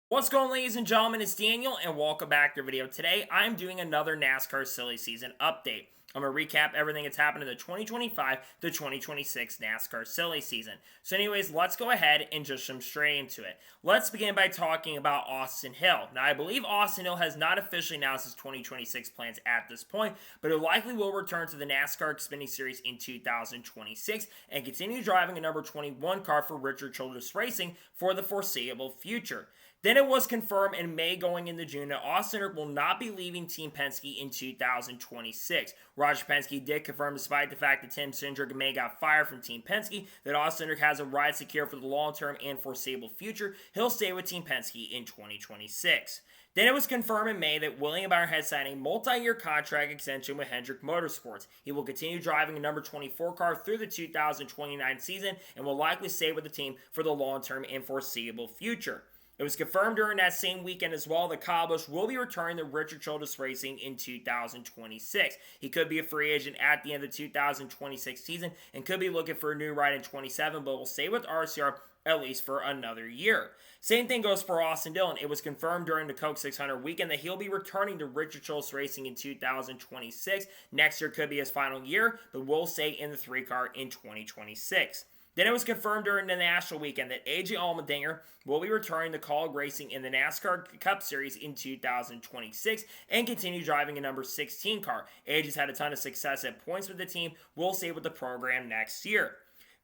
What's going on, ladies and gentlemen? It's Daniel and welcome back to the video. Today I'm doing another NASCAR silly season update. I'm going to recap everything that's happened in the 2025 to 2026 NASCAR silly season. So anyways, let's go ahead and just jump straight into it. Let's begin by talking about Austin Hill. Now I believe Austin Hill has not officially announced his 2026 plans at this point, but it likely will return to the NASCAR Xfinity Series in 2026 and continue driving a number 21 car for Richard Childress Racing for the foreseeable future. Then it was confirmed in May going into June that Austin Cindric will not be leaving Team Penske in 2026. Roger Penske did confirm, despite the fact that Tim Cindric may got fired from Team Penske, that Austin Cindric has a ride secure for the long-term and foreseeable future. He'll stay with Team Penske in 2026. Then it was confirmed in May that William Byron had signed a multi-year contract extension with Hendrick Motorsports. He will continue driving a number 24 car through the 2029 season and will likely stay with the team for the long-term and foreseeable future. It was confirmed during that same weekend as well that Kyle Busch will be returning to Richard Childress Racing in 2026. He could be a free agent at the end of the 2026 season and could be looking for a new ride in 27, but will stay with RCR at least for another year. Same thing goes for Austin Dillon. It was confirmed during the Coke 600 weekend that he'll be returning to Richard Childress Racing in 2026. Next year could be his final year, but will stay in the 3-car in 2026. Then it was confirmed during the National weekend that AJ Allmendinger will be returning to Kaulig Racing in the NASCAR Cup Series in 2026 and continue driving a number 16 car. AJ's had a ton of success at points with the team. We'll stay with the program next year.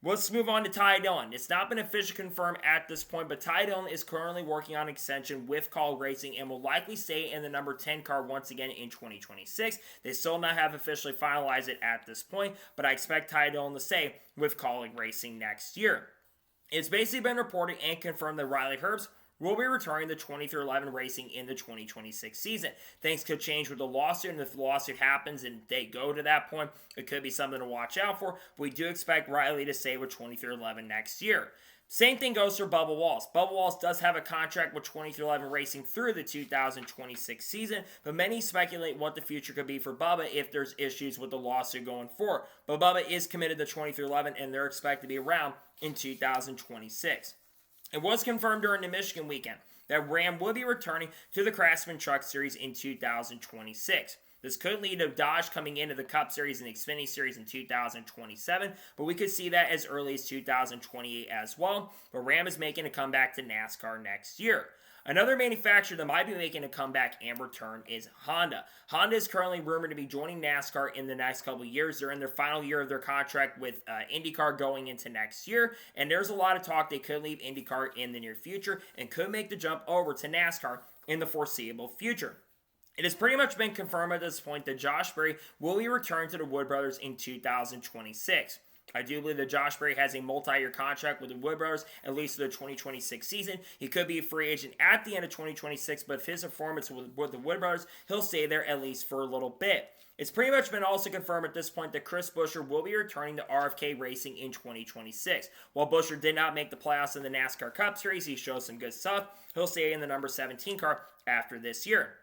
Let's move on to Ty Dillon. It's not been officially confirmed at this point, but Ty Dillon is currently working on an extension with Kaulig Racing and will likely stay in the number 10 car once again in 2026. They still not have officially finalized it at this point, but I expect Ty Dillon to stay with Kaulig Racing next year. It's basically been reported and confirmed that Riley Herbst will be returning to 2311 Racing in the 2026 season. Things could change with the lawsuit, and if the lawsuit happens and they go to that point, it could be something to watch out for. But we do expect Riley to stay with 2311 next year. Same thing goes for Bubba Wallace. Bubba Wallace does have a contract with 2311 Racing through the 2026 season, but many speculate what the future could be for Bubba if there's issues with the lawsuit going forward. But Bubba is committed to 2311, and they're expected to be around in 2026. It was confirmed during the Michigan weekend that Ram will be returning to the Craftsman Truck Series in 2026. This could lead to Dodge coming into the Cup Series and the Xfinity Series in 2027, but we could see that as early as 2028 as well. But Ram is making a comeback to NASCAR next year. Another manufacturer that might be making a comeback and return is Honda. Honda is currently rumored to be joining NASCAR in the next couple of years. They're in their final year of their contract with IndyCar going into next year, and there's a lot of talk they could leave IndyCar in the near future and could make the jump over to NASCAR in the foreseeable future. It has pretty much been confirmed at this point that Josh Berry will be returned to the Wood Brothers in 2026. I do believe that Josh Berry has a multi-year contract with the Wood Brothers, at least for the 2026 season. He could be a free agent at the end of 2026, but if his performance with the Wood Brothers, he'll stay there at least for a little bit. It's pretty much been also confirmed at this point that Chris Buescher will be returning to RFK Racing in 2026. While Buescher did not make the playoffs in the NASCAR Cup Series, he showed some good stuff. He'll stay in the number 17 car after this year.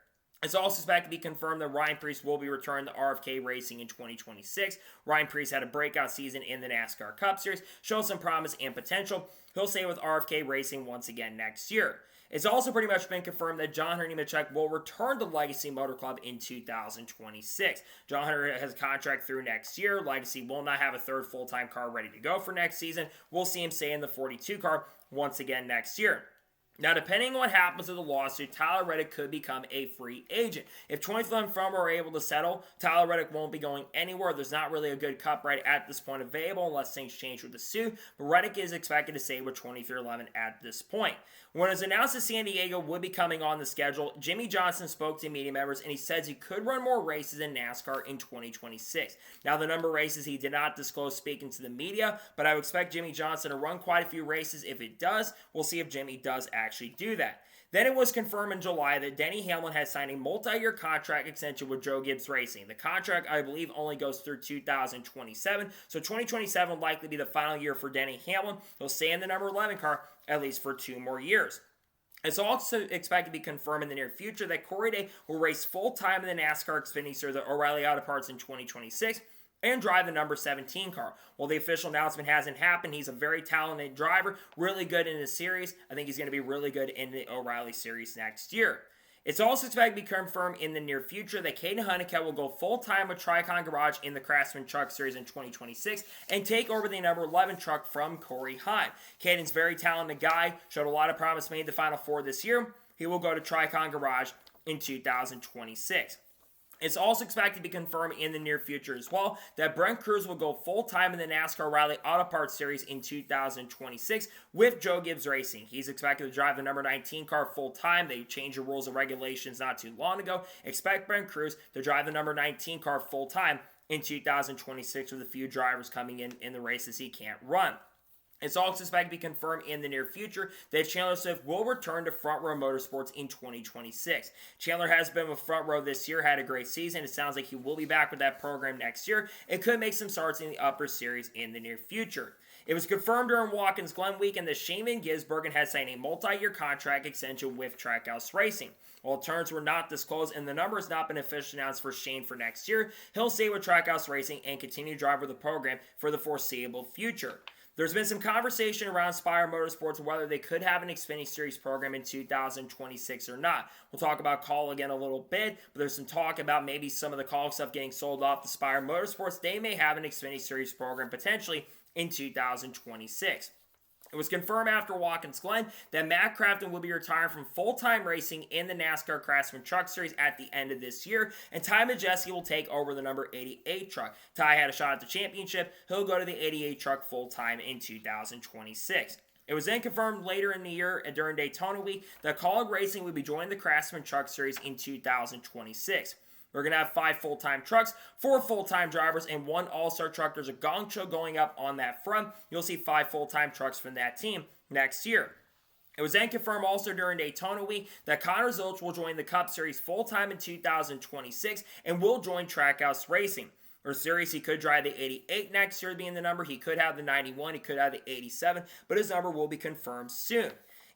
It's also expected to be confirmed that Ryan Preece will be returning to RFK Racing in 2026. Ryan Preece had a breakout season in the NASCAR Cup Series, showed some promise and potential. He'll stay with RFK Racing once again next year. It's also pretty much been confirmed that John Hunter Nemechek will return to Legacy Motor Club in 2026. John Hunter has a contract through next year. Legacy will not have a third full-time car ready to go for next season. We'll see him stay in the 42 car once again next year. Now, depending on what happens with the lawsuit, Tyler Reddick could become a free agent. If 2311 Farmer are able to settle, Tyler Reddick won't be going anywhere. There's not really a good cup right at this point available unless things change with the suit, but Reddick is expected to stay with 2311 at this point. When it was announced that San Diego would be coming on the schedule, Jimmy Johnson spoke to media members and he says he could run more races in NASCAR in 2026. Now, the number of races he did not disclose speaking to the media, but I would expect Jimmy Johnson to run quite a few races. If it does, we'll see if Jimmy does actually do that. Then it was confirmed in July that Denny Hamlin has signed a multi-year contract extension with Joe Gibbs Racing. The contract, I believe, only goes through 2027, so 2027 will likely be the final year for Denny Hamlin. He'll stay in the number 11 car at least for 2 more years. It's also expected to be confirmed in the near future that Corey Day will race full-time in the NASCAR Xfinity Series at O'Reilly Auto Parts in 2026. and drive the number 17 car. While the official announcement hasn't happened, he's a very talented driver, really good in the series. I think he's going to be really good in the O'Reilly series next year. It's also expected to be confirmed in the near future that Caden Honeycutt will go full-time with Tricon Garage in the Craftsman Truck Series in 2026 and take over the number 11 truck from Corey Heim. Caden's a very talented guy, showed a lot of promise, made the Final Four this year. He will go to Tricon Garage in 2026. It's also expected to be confirmed in the near future as well that Brent Cruz will go full-time in the NASCAR O'Reilly Auto Parts Series in 2026 with Joe Gibbs Racing. He's expected to drive the number 19 car full-time. They changed the rules and regulations not too long ago. Expect Brent Cruz to drive the number 19 car full-time in 2026 with a few drivers coming in the races he can't run. It's also expected to be confirmed in the near future that Chandler Swift will return to Front Row Motorsports in 2026. Chandler has been with Front Row this year, had a great season. It sounds like he will be back with that program next year. It could make some starts in the upper series in the near future. It was confirmed during Watkins Glen weekend that Shane Van Gisbergen has signed a multi-year contract extension with Trackhouse Racing. While terms were not disclosed and the number has not been officially announced for Shane for next year, he'll stay with Trackhouse Racing and continue to drive with the program for the foreseeable future. There's been some conversation around Spire Motorsports whether they could have an Xfinity Series program in 2026 or not. We'll talk about Call again a little bit, but there's some talk about maybe some of the Call stuff getting sold off to Spire Motorsports. They may have an Xfinity Series program potentially in 2026. It was confirmed after Watkins Glen that Matt Crafton will be retiring from full-time racing in the NASCAR Craftsman Truck Series at the end of this year, and Ty Majeski will take over the number 88 truck. Ty had a shot at the championship. He'll go to the 88 truck full-time in 2026. It was then confirmed later in the year and during Daytona Week that Kaulig Racing would be joining the Craftsman Truck Series in 2026. We're going to have 5 full-time trucks, 4 full-time drivers, and 1 all-star truck. There's a gong show going up on that front. You'll see 5 full-time trucks from that team next year. It was then confirmed also during Daytona Week that Connor Zilch will join the Cup Series full-time in 2026 and will join Trackhouse Racing. For series, he could drive the 88 next year being the number. He could have the 91. He could have the 87, but his number will be confirmed soon.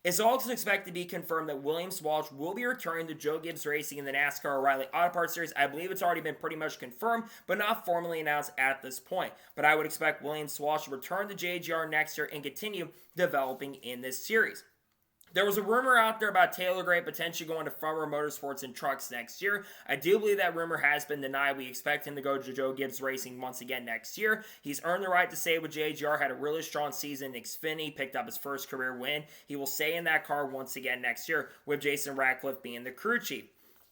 It's also expected to be confirmed that William Swalch will be returning to Joe Gibbs Racing in the NASCAR O'Reilly Auto Parts Series. I believe it's already been pretty much confirmed, but not formally announced at this point. But I would expect William Swalch to return to JGR next year and continue developing in this series. There was a rumor out there about Taylor Gray potentially going to Front Row Motorsports and Trucks next year. I do believe that rumor has been denied. We expect him to go to Joe Gibbs Racing once again next year. He's earned the right to stay with JGR, had a really strong season in Xfinity, picked up his first career win. He will stay in that car once again next year with Jason Ratcliffe being the crew chief.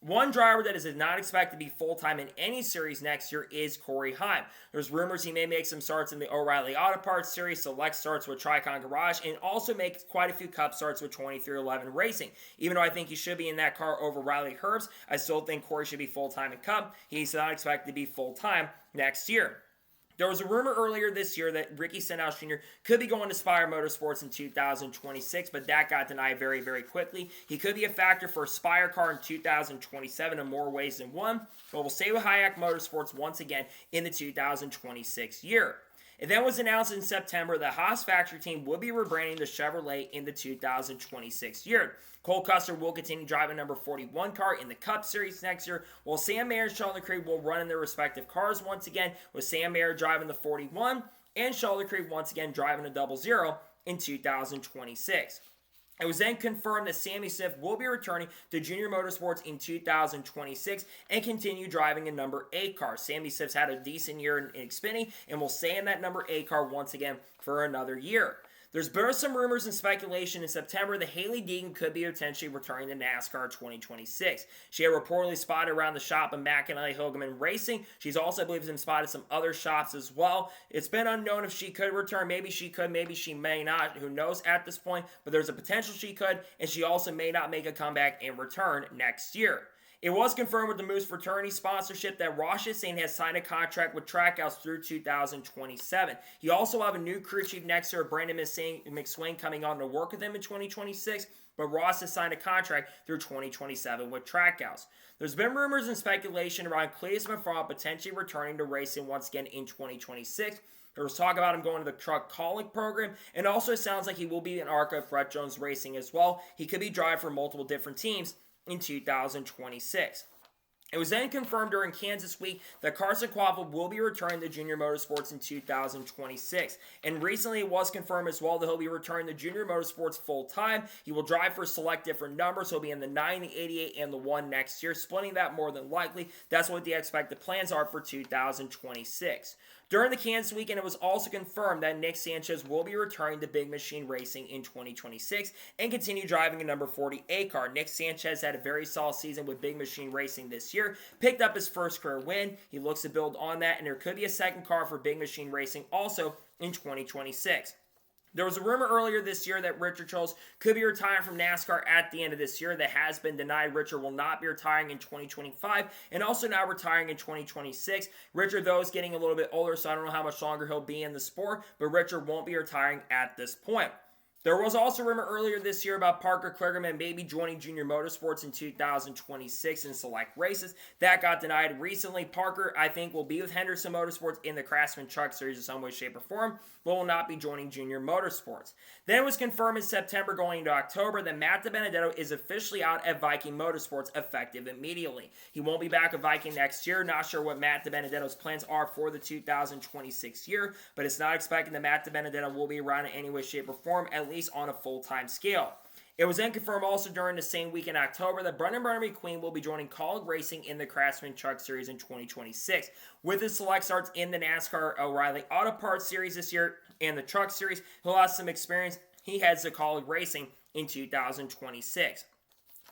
One driver that is not expected to be full-time in any series next year is Corey Heim. There's rumors he may make some starts in the O'Reilly Auto Parts Series, select starts with Tricon Garage, and also make quite a few Cup starts with 2311 Racing. Even though I think he should be in that car over Riley Herbst, I still think Corey should be full-time in Cup. He's not expected to be full-time next year. There was a rumor earlier this year that Ricky Stenhouse Jr. could be going to Spire Motorsports in 2026, but that got denied very, very quickly. He could be a factor for a Spire car in 2027 in more ways than one, but we'll stay with Hayek Motorsports once again in the 2026 year. It then was announced in September that Haas factory team would be rebranding the Chevrolet in the 2026 year. Cole Custer will continue driving number 41 car in the Cup Series next year, while Sam Mayer and Sheldon Creed will run in their respective cars once again, with Sam Mayer driving the 41 and Sheldon Creed once again driving a 00 in 2026. It was then confirmed that Sammy Smith will be returning to Junior Motorsports in 2026 and continue driving a number 8 car. Sammy Smith's had a decent year in Xfinity and will stay in that number 8 car once again for another year. There's been some rumors and speculation in September that Hailie Deegan could be potentially returning to NASCAR 2026. She had reportedly spotted around the shop of McAnally Hilgeman Racing. She's also, I believe, been spotted some other shops as well. It's been unknown if she could return. Maybe she could, maybe she may not. Who knows at this point? But there's a potential she could, and she also may not make a comeback and return next year. It was confirmed with the Moose Fraternity sponsorship that Ross Chastain has signed a contract with Trackhouse through 2027. He also will have a new crew chief next year, Brandon McSwain, coming on to work with him in 2026, but Ross has signed a contract through 2027 with Trackhouse. There's been rumors and speculation around Cletus McFarland potentially returning to racing once again in 2026. There was talk about him going to the Truck Calling program, and also it sounds like he will be an ARCA of Brett Jones Racing as well. He could be driving for multiple different teams in 2026. It was then confirmed during Kansas Week that Carson Quaffle will be returning to Junior Motorsports in 2026. And recently it was confirmed as well that he'll be returning to Junior Motorsports full-time. He will drive for select different numbers. He'll be in the 9, the 88, and the 1 next year, splitting that more than likely. That's what the expected plans are for 2026. During the Kansas weekend, it was also confirmed that Nick Sanchez will be returning to Big Machine Racing in 2026 and continue driving a number 48 car. Nick Sanchez had a very solid season with Big Machine Racing this year, picked up his first career win. He looks to build on that, and there could be a second car for Big Machine Racing also in 2026. There was a rumor earlier this year that Richard Childs could be retiring from NASCAR at the end of this year. That has been denied. Richard will not be retiring in 2025 and also not retiring in 2026. Richard, though, is getting a little bit older, so I don't know how much longer he'll be in the sport, but Richard won't be retiring at this point. There was also a rumor earlier this year about Parker Kligerman maybe joining Junior Motorsports in 2026 in select races. That got denied recently. Parker, I think, will be with Henderson Motorsports in the Craftsman Truck Series in some way, shape, or form, but will not be joining Junior Motorsports. Then it was confirmed in September going into October that Matt DiBenedetto is officially out at Viking Motorsports effective immediately. He won't be back at Viking next year. Not sure what Matt DiBenedetto's plans are for the 2026 year, but it's not expected that Matt DiBenedetto will be around in any way, shape, or form, at least on a full-time scale. It was then confirmed also during the same week in October that Brendan McQueen will be joining Kaulig Racing in the Craftsman Truck Series in 2026. With his select starts in the NASCAR O'Reilly Auto Parts Series this year and the Truck Series, he'll have some experience. He heads to Kaulig Racing in 2026.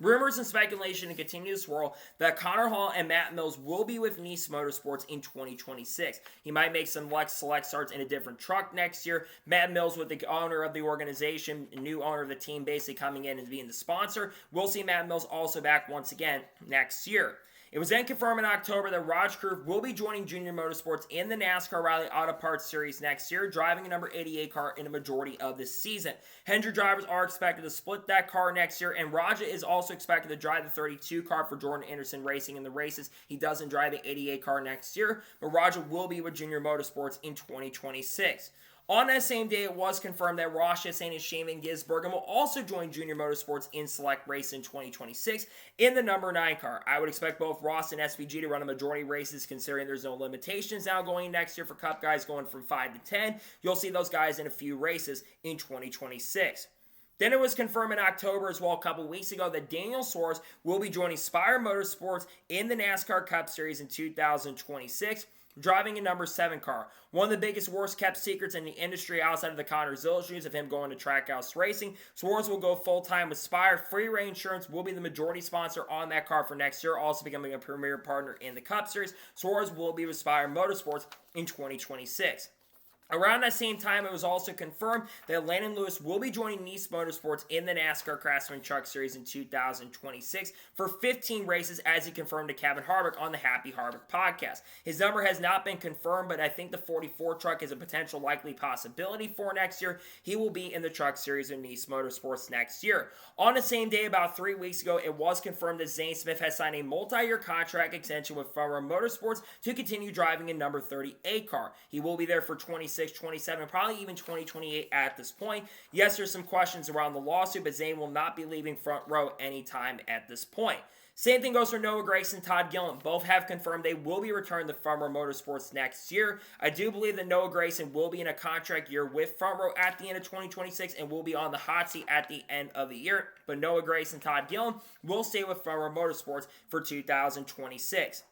Rumors and speculation continue to swirl that Connor Hall and Matt Mills will be with Nice Motorsports in 2026. He might make some select starts in a different truck next year. Matt Mills, with the owner of the organization, new owner of the team, basically coming in and being the sponsor. We'll see Matt Mills also back once again next year. It was then confirmed in October that Raj Kruf will be joining Junior Motorsports in the NASCAR O'Reilly Auto Parts Series next year, driving a number 88 car in a majority of the season. Hendrick drivers are expected to split that car next year, and Raja is also expected to drive the 32 car for Jordan Anderson Racing in the races. He doesn't drive the 88 car next year, but Raja will be with Junior Motorsports in 2026. On that same day, it was confirmed that Ross Chastain and Shane Van Gisbergen will also join Junior Motorsports in select race in 2026 in the number 9 car. I would expect both Ross and SVG to run a majority races, considering there's no limitations now going next year for Cup guys going from 5 to 10. You'll see those guys in a few races in 2026. Then it was confirmed in October as well, a couple weeks ago, that Daniel Suarez will be joining Spire Motorsports in the NASCAR Cup Series in 2026. Driving a number 7 car. One of the biggest, worst kept secrets in the industry outside of the Connor Zilch news of him going to Trackhouse Racing. Suarez will go full-time with Spire. Free Ray Insurance will be the majority sponsor on that car for next year, also becoming a premier partner in the Cup Series. Suarez will be with Spire Motorsports in 2026. Around that same time, it was also confirmed that Landon Lewis will be joining Nice Motorsports in the NASCAR Craftsman Truck Series in 2026 for 15 races, as he confirmed to Kevin Harvick on the Happy Harvick podcast. His number has not been confirmed, but I think the 44 truck is a potential likely possibility for next year. He will be in the Truck Series in Nice Motorsports next year. On the same day, about 3 weeks ago, it was confirmed that Zane Smith has signed a multi-year contract extension with Spire Motorsports to continue driving a number 38 car. He will be there for 26, 27, probably even 2028 at this point. Yes, there's some questions around the lawsuit, but Zane will not be leaving front row anytime at this point. Same thing goes for Noah Gragson and Todd Gillen. Both have confirmed they will be returning to Front Row Motorsports next year. I do believe that Noah Gragson will be in a contract year with Front Row at the end of 2026 and will be on the hot seat at the end of the year. But Noah Gragson and Todd Gillen will stay with Front Row Motorsports for 2026.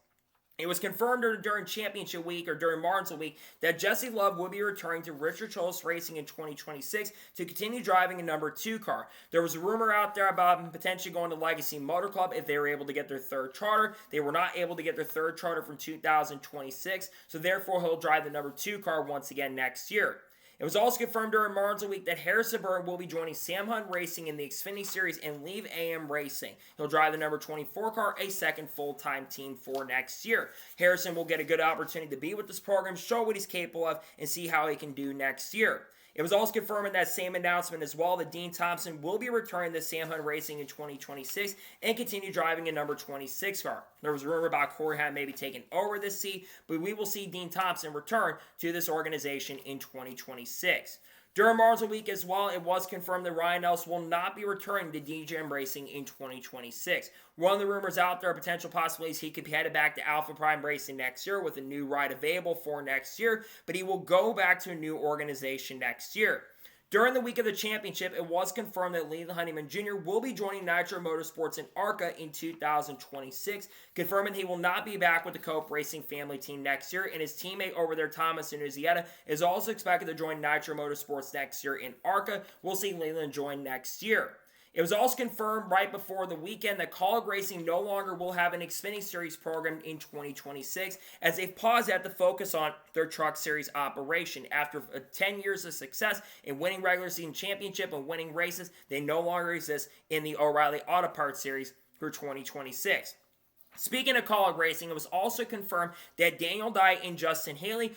It was confirmed during Championship Week or during Martinsville Week that Jesse Love will be returning to Richard Childress Racing in 2026 to continue driving a number 2 car. There was a rumor out there about him potentially going to Legacy Motor Club if they were able to get their 3rd charter. They were not able to get their 3rd charter from 2026, so therefore he'll drive the number 2 car once again next year. It was also confirmed during Martinsville Week that Harrison Burton will be joining Sam Hunt Racing in the Xfinity Series and leave AM Racing. He'll drive the number 24 car, a second full-time team for next year. Harrison will get a good opportunity to be with this program, show what he's capable of, and see how he can do next year. It was also confirmed in that same announcement as well that Dean Thompson will be returning to Sam Hunt Racing in 2026 and continue driving a number 26 car. There was a rumor about Corey Hunt maybe taking over this seat, but we will see Dean Thompson return to this organization in 2026. During Marshall Week as well, it was confirmed that Ryan Nelson will not be returning to DJM Racing in 2026. One of the rumors out there, potential possibilities, he could be headed back to Alpha Prime Racing next year with a new ride available for next year, but he will go back to a new organization next year. During the week of the championship, it was confirmed that Leland Honeyman Jr. will be joining Nitro Motorsports in ARCA in 2026, confirming he will not be back with the Cope Racing family team next year, and his teammate over there, Thomas Annunziata, is also expected to join Nitro Motorsports next year in ARCA. We'll see Leland join next year. It was also confirmed right before the weekend that Kaulig Racing no longer will have an Xfinity Series program in 2026, as they've paused at to focus on their Truck Series operation. After 10 years of success in winning regular season championship and winning races, they no longer exist in the O'Reilly Auto Parts Series for 2026. Speaking of Kaulig Racing, it was also confirmed that Daniel Dye and Justin Haley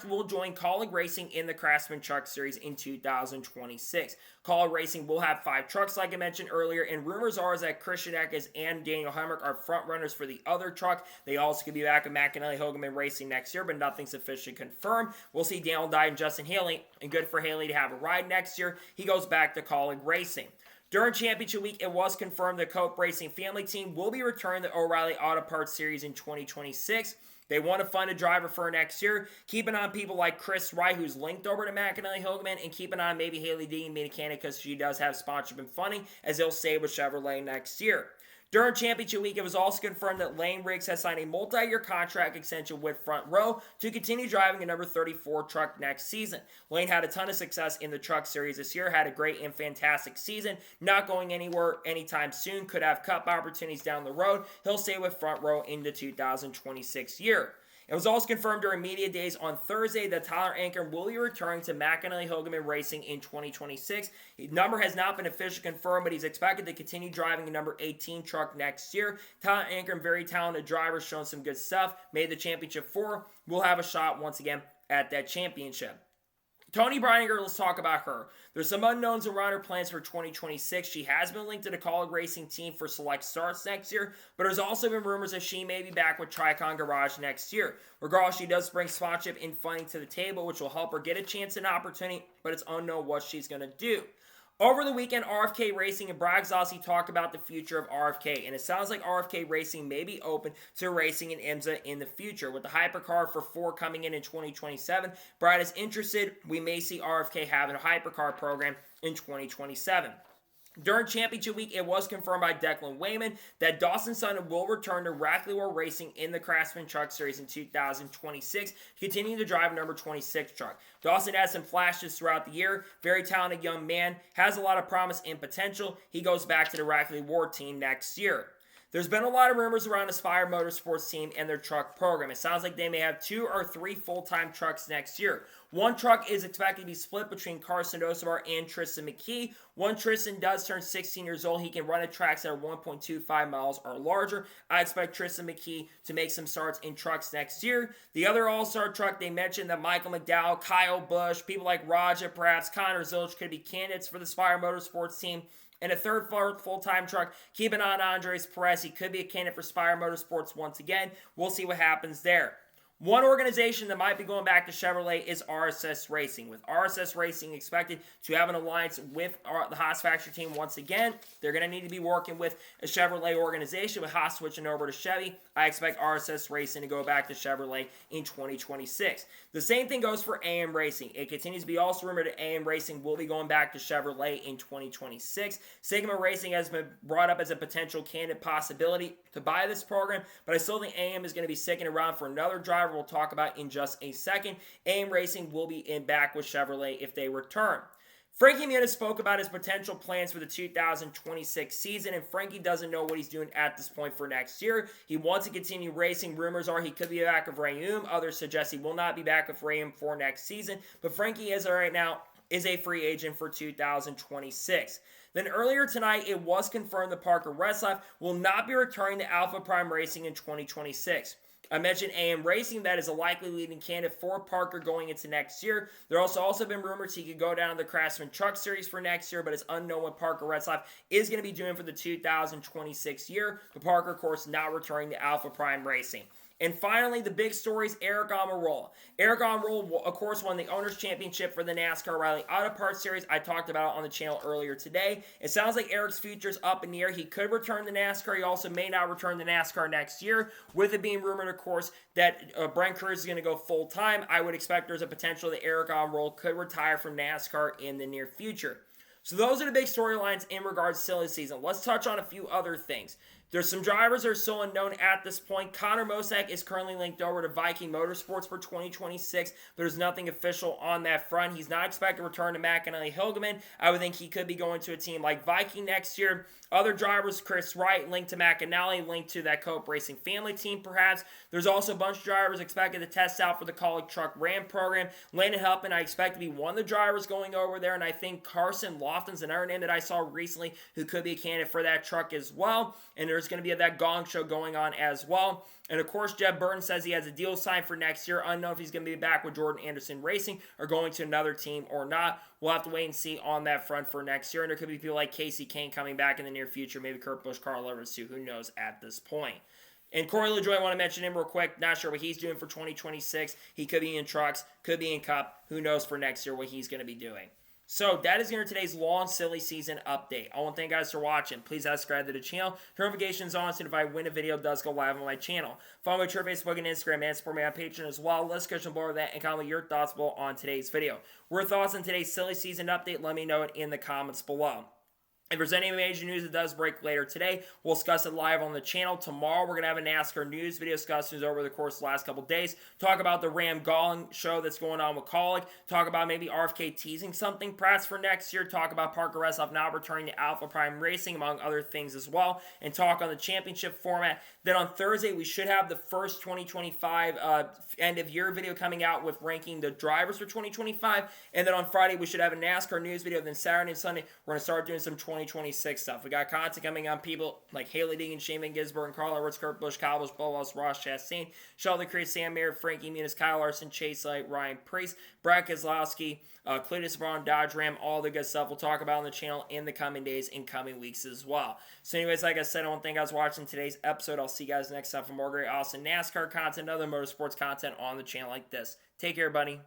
will join Kaulig Racing in the Craftsman Truck Series in 2026. Kaulig Racing will have 5 trucks, like I mentioned earlier, and rumors are that Christian Eckes and Daniel Hemrick are front runners for the other truck. They also could be back with McAnally Hogeman Racing next year, but nothing's officially confirmed. We'll see Daniel Dye and Justin Haley, and good for Haley to have a ride next year. He goes back to Kaulig Racing. During Championship Week, it was confirmed the Cope Racing family team will be returning the O'Reilly Auto Parts Series in 2026. They want to find a driver for next year, keeping on people like Chris Wright, who's linked over to McAnally Hogeman, and keeping on maybe Hailie Deegan, mechanic, because she does have sponsorship and funding, as they'll stay with Chevrolet next year. During Championship Week, it was also confirmed that Lane Riggs has signed a multi-year contract extension with Front Row to continue driving a number 34 truck next season. Lane had a ton of success in the Truck Series this year, had a great and fantastic season, not going anywhere anytime soon, could have cup opportunities down the road. He'll stay with Front Row in the 2026 year. It was also confirmed during media days on Thursday that Tyler Ankrum will be returning to McAnally Hogeman Racing in 2026. His number has not been officially confirmed, but he's expected to continue driving a number 18 truck next year. Tyler Ankrum, very talented driver, showing some good stuff, made the championship 4. We'll have a shot once again at that championship. Tony Breininger, let's talk about her. There's some unknowns around her plans for 2026. She has been linked to the Kaulig Racing team for select starts next year, but there's also been rumors that she may be back with Tricon Garage next year. Regardless, she does bring sponsorship and funding to the table, which will help her get a chance and opportunity, but it's unknown what she's going to do. Over the weekend, RFK Racing and Brad Zossi talked about the future of RFK, and it sounds like RFK Racing may be open to racing in IMSA in the future. With the hypercar for 4 coming in 2027, Brad is interested. We may see RFK have a hypercar program in 2027. During Championship Week, it was confirmed by Declan Wayman that Dawson Sutton will return to Rackley War Racing in the Craftsman Truck Series in 2026, continuing to drive a number 26 truck. Dawson has some flashes throughout the year, very talented young man, has a lot of promise and potential. He goes back to the Rackley War team next year. There's been a lot of rumors around the Spire Motorsports team and their truck program. It sounds like they may have 2 or 3 full-time trucks next year. One truck is expected to be split between Carson Osabar and Tristan McKee. One Tristan does turn 16 years old. He can run at tracks that are 1.25 miles or larger. I expect Tristan McKee to make some starts in trucks next year. The other all-star truck, they mentioned that Michael McDowell, Kyle Busch, people like Raja, perhaps Connor Zilch could be candidates for the Spire Motorsports team. And a third full-time truck, keep an eye on Andres Perez. He could be a candidate for Spire Motorsports once again. We'll see what happens there. One organization that might be going back to Chevrolet is RSS Racing. With RSS Racing expected to have an alliance with the Haas factory team once again, they're going to need to be working with a Chevrolet organization. With Haas switching over to Chevy, I expect RSS Racing to go back to Chevrolet in 2026. The same thing goes for AM Racing. It continues to be also rumored that AM Racing will be going back to Chevrolet in 2026. Sigma Racing has been brought up as a potential candidate possibility to buy this program, but I still think AM is going to be sticking around for another driver we'll talk about in just a second. AM Racing will be back with Chevrolet if they return. Frankie Muniz spoke about his potential plans for the 2026 season, and Frankie doesn't know what he's doing at this point for next year. He wants to continue racing. Rumors are he could be back with Rayum. Others suggest he will not be back with Rayum for next season, but Frankie is right now is a free agent for 2026. Then earlier tonight, it was confirmed that Parker Retzlaff will not be returning to Alpha Prime Racing in 2026. I mentioned AM Racing, that is a likely leading candidate for Parker going into next year. There also been rumors he could go down to the Craftsman Truck Series for next year, but it's unknown what Parker Retzlaff is going to be doing for the 2026 year. But Parker, of course, not returning to Alpha Prime Racing. And finally, the big story is Eric Almirola. Eric Almirola, of course, won the Owners' Championship for the NASCAR Riley Auto Parts Series. I talked about it on the channel earlier today. It sounds like Eric's future's up in the air. He could return to NASCAR. He also may not return to NASCAR next year, with it being rumored, of course, that Brent Cruz is going to go full-time. I would expect there's a potential that Eric Almirola could retire from NASCAR in the near future. So those are the big storylines in regards to silly season. Let's touch on a few other things. There's some drivers that are still unknown at this point. Connor Mosak is currently linked over to Viking Motorsports for 2026, but there's nothing official on that front. He's not expected to return to McAnally-Hilgeman. I would think he could be going to a team like Viking next year. Other drivers, Chris Wright, linked to McAnally, linked to that Cope Racing family team perhaps. There's also a bunch of drivers expected to test out for the Colic Truck Ram program. Landon Helpman, I expect to be one of the drivers going over there, and I think Carson Lofton's another name that I saw recently who could be a candidate for that truck as well. And there's going to be that gong show going on as well. And of course, Jeb Burton says he has a deal signed for next year. Unknown if he's going to be back with Jordan Anderson Racing or going to another team or not. We'll have to wait and see on that front for next year. And there could be people like Casey Kane coming back in the near future. Maybe Kurt Busch, Carl Edwards too. Who knows at this point. And Corey LaJoie, I want to mention him real quick. Not sure what he's doing for 2026. He could be in trucks, could be in Cup. Who knows for next year what he's going to be doing. So that is going to today's long silly season update. I want to thank you guys for watching. Please subscribe to the channel. Turn notifications on so if I win a video, it does go live on my channel. Follow me on Twitter, Facebook, and Instagram, and support me on Patreon as well. Let's go below that and comment your thoughts below on today's video. What are your thoughts on today's silly season update? Let me know it in the comments below. If there's any major news that does break later today, we'll discuss it live on the channel. Tomorrow, we're going to have a NASCAR news video discussing over the course of the last couple days. Talk about the Ram Gong show that's going on with Colic. Talk about maybe RFK teasing something perhaps for next year. Talk about Parker Restoff now returning to Alpha Prime Racing, among other things as well. And talk on the championship format. Then on Thursday, we should have the first 2025 end-of-year video coming out with ranking the drivers for 2025. And then on Friday, we should have a NASCAR news video. Then Saturday and Sunday, we're going to start doing some 2026 stuff. We got content coming on people like Hailie Deegan, Shane Van Gisbergen, and Carl Edwards, Kurt Busch, Kyle Busch, Bo Wells, Ross Chastain, Sheldon Creed, Sam Mayer, Frankie Muniz, Kyle Larson, Chase Light, Ryan Preece, Brad Keselowski, Cletus Braun, Dodge Ram, all the good stuff we'll talk about on the channel in the coming days and coming weeks as well. So anyways, like I said, I want to thank you guys for watching today's episode. I'll see you guys next time for more great, awesome NASCAR content, other motorsports content on the channel like this. Take care, buddy.